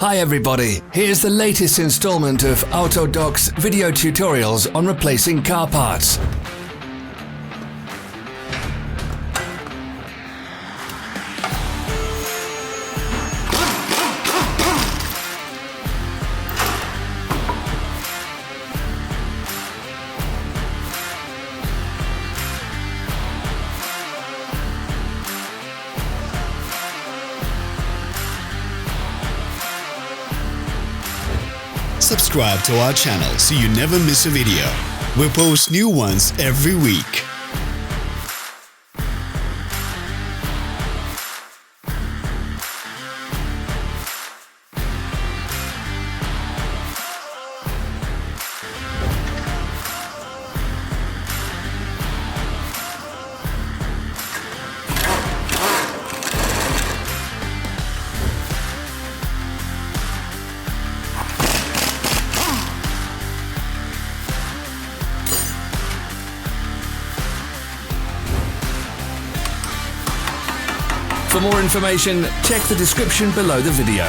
Hi everybody, here's the latest installment of Autodoc's video tutorials on replacing car parts. Subscribe to our channel so you never miss a video. We post new ones every week. For more information, check the description below the video.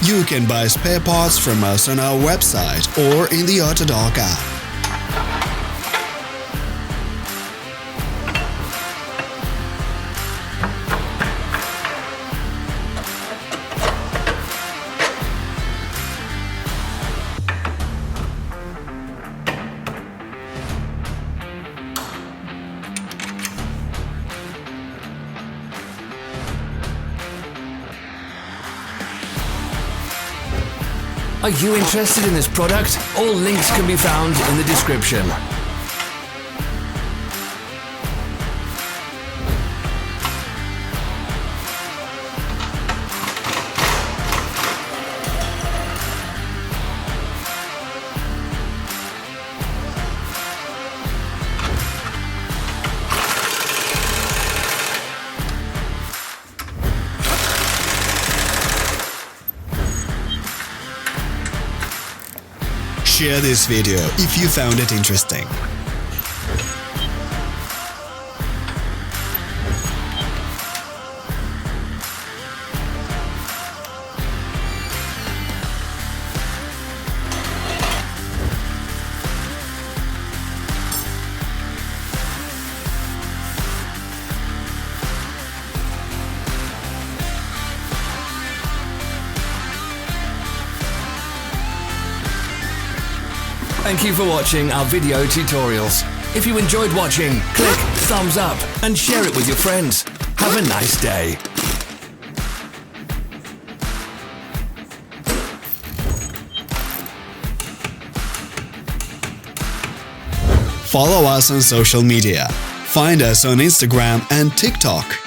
You can buy spare parts from us on our website or in the Autodoc app. Are you interested in this product? All links can be found in the description. Share this video if you found it interesting. Thank you for watching our video tutorials. If you enjoyed watching, click thumbs up and share it with your friends. Have a nice day. Follow us on social media. Find us on Instagram and TikTok.